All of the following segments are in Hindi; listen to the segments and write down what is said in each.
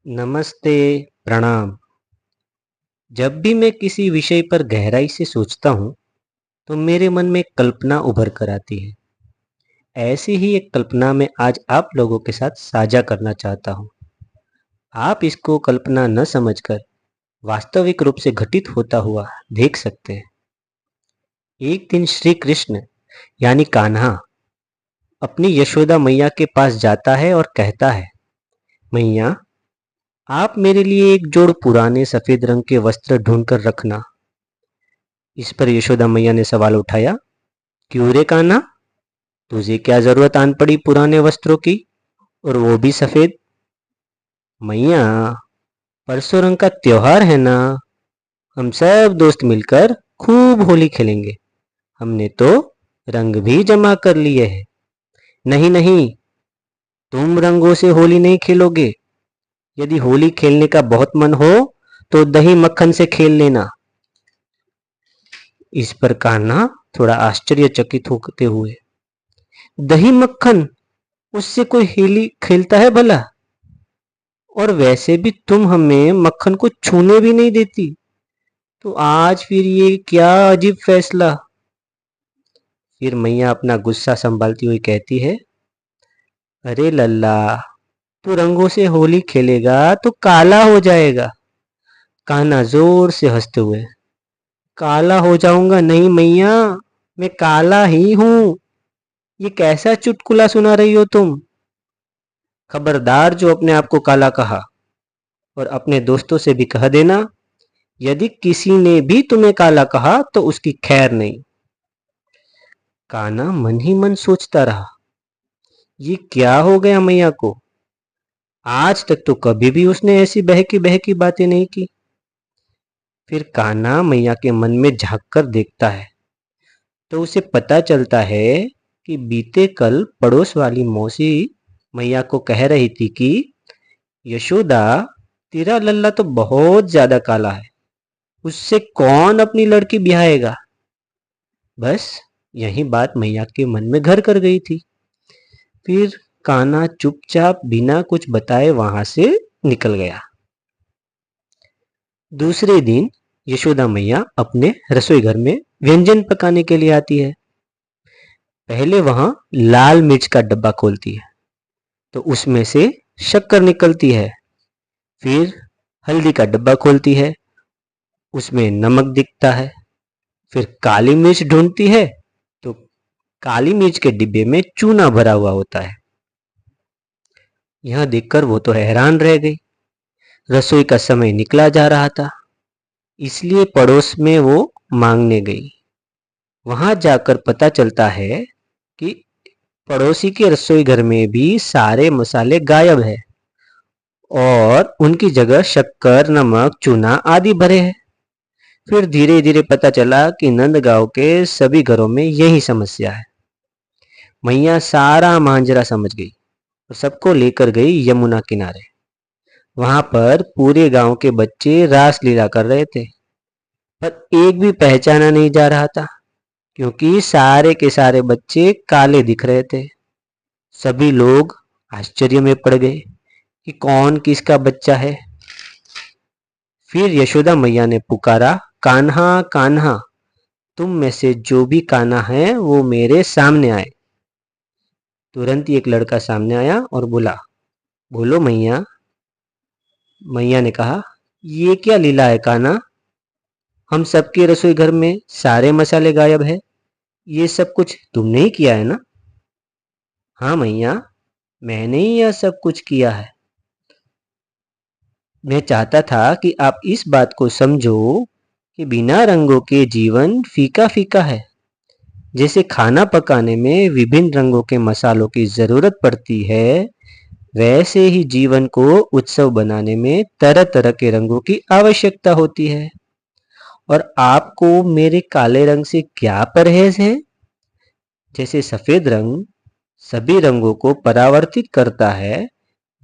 नमस्ते, प्रणाम। जब भी मैं किसी विषय पर गहराई से सोचता हूँ, तो मेरे मन में कल्पना उभर कर आती है। ऐसी ही एक कल्पना मैं आज आप लोगों के साथ साझा करना चाहता हूँ। आप इसको कल्पना न समझकर वास्तविक रूप से घटित होता हुआ देख सकते हैं। एक दिन श्री कृष्ण यानी कान्हा अपनी यशोदा मैया के पास जाता है और कहता है, मैया, आप मेरे लिए एक जोड़ पुराने सफेद रंग के वस्त्र ढूंढ कर रखना। इस पर यशोदा मैया ने सवाल उठाया, क्यों रे कान्हा, तुझे क्या जरूरत आन पड़ी पुराने वस्त्रों की, और वो भी सफेद? मैया, परसों रंग का त्योहार है ना, हम सब दोस्त मिलकर खूब होली खेलेंगे। हमने तो रंग भी जमा कर लिए हैं। नहीं नहीं, तुम रंगों से होली नहीं खेलोगे। यदि होली खेलने का बहुत मन हो तो दही मक्खन से खेल लेना। इस पर कान्हा थोड़ा आश्चर्यचकित होते हुए, दही मक्खन, उससे कोई होली खेलता है भला? और वैसे भी तुम हमें मक्खन को छूने भी नहीं देती, तो आज फिर ये क्या अजीब फैसला? फिर मैया अपना गुस्सा संभालती हुई कहती है, अरे लल्ला, तू रंगों से होली खेलेगा तो काला हो जाएगा। कान्हा जोर से हंसते हुए, काला हो जाऊंगा नहीं मैया, मैं काला ही हूं। ये कैसा चुटकुला सुना रही हो तुम? खबरदार जो अपने आप को काला कहा, और अपने दोस्तों से भी कह देना, यदि किसी ने भी तुम्हें काला कहा तो उसकी खैर नहीं। कान्हा मन ही मन सोचता रहा, ये क्या हो गया मैया को? आज तक तो कभी भी उसने ऐसी बहकी बहकी बातें नहीं की। फिर कान्हा मैया के मन में झांक कर देखता है, तो उसे पता चलता है कि बीते कल पड़ोस वाली मौसी मैया को कह रही थी कि यशोदा, तेरा लल्ला तो बहुत ज्यादा काला है, उससे कौन अपनी लड़की ब्याहेगा? बस यही बात मैया के मन में घर कर गई थी। फिर कान्हा चुपचाप बिना कुछ बताए वहां से निकल गया। दूसरे दिन यशोदा मैया अपने रसोई घर में व्यंजन पकाने के लिए आती है। पहले वहां लाल मिर्च का डब्बा खोलती है, तो उसमें से शक्कर निकलती है। फिर हल्दी का डब्बा खोलती है, उसमें नमक दिखता है। फिर काली मिर्च ढूंढती है, तो काली मिर्च के डिब्बे में चूना भरा हुआ होता है। यह देखकर वो तो हैरान रह गई। रसोई का समय निकला जा रहा था, इसलिए पड़ोस में वो मांगने गई। वहां जाकर पता चलता है कि पड़ोसी के रसोई घर में भी सारे मसाले गायब है, और उनकी जगह शक्कर, नमक, चूना आदि भरे हैं। फिर धीरे धीरे पता चला कि नंदगांव के सभी घरों में यही समस्या है। मैया सारा मांजरा समझ गई और सबको लेकर गई यमुना किनारे। वहां पर पूरे गांव के बच्चे रास लीला कर रहे थे, पर एक भी पहचाना नहीं जा रहा था, क्योंकि सारे के सारे बच्चे काले दिख रहे थे। सभी लोग आश्चर्य में पड़ गए कि कौन किसका बच्चा है। फिर यशोदा मैया ने पुकारा, कान्हा कान्हा, तुम में से जो भी कान्हा है वो मेरे सामने आए। तुरंत ही एक लड़का सामने आया और बोला, बोलो मैया। मैया ने कहा, ये क्या लीला है कान्हा? हम सबके रसोई घर में सारे मसाले गायब है, ये सब कुछ तुमने ही किया है ना? हाँ मैया, मैंने ही यह सब कुछ किया है। मैं चाहता था कि आप इस बात को समझो कि बिना रंगों के जीवन फीका फीका है। जैसे खाना पकाने में विभिन्न रंगों के मसालों की जरूरत पड़ती है, वैसे ही जीवन को उत्सव बनाने में तरह तरह के रंगों की आवश्यकता होती है। और आपको मेरे काले रंग से क्या परहेज है? जैसे सफेद रंग सभी रंगों को परावर्तित करता है,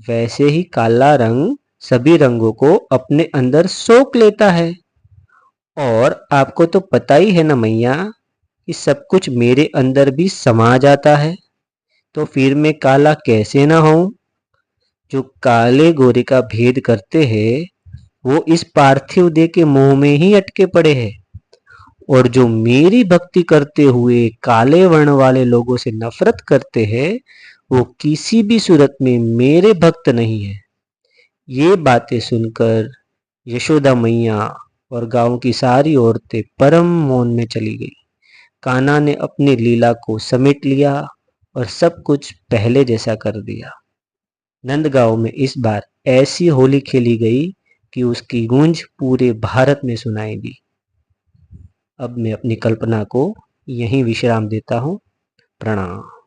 वैसे ही काला रंग सभी रंगों को अपने अंदर सोख लेता है। और आपको तो पता ही है ना मैया, कि सब कुछ मेरे अंदर भी समा जाता है, तो फिर मैं काला कैसे ना हूं? जो काले गोरे का भेद करते हैं वो इस पार्थिव देह के मोह में ही अटके पड़े हैं, और जो मेरी भक्ति करते हुए काले वर्ण वाले लोगों से नफरत करते हैं वो किसी भी सूरत में मेरे भक्त नहीं है। ये बातें सुनकर यशोदा मैया और गांव की सारी औरतें परम मौन में चली गई। कान्हा ने अपनी लीला को समेट लिया और सब कुछ पहले जैसा कर दिया। नंदगांव में इस बार ऐसी होली खेली गई कि उसकी गूंज पूरे भारत में सुनाई दी। अब मैं अपनी कल्पना को यहीं विश्राम देता हूँ। प्रणाम।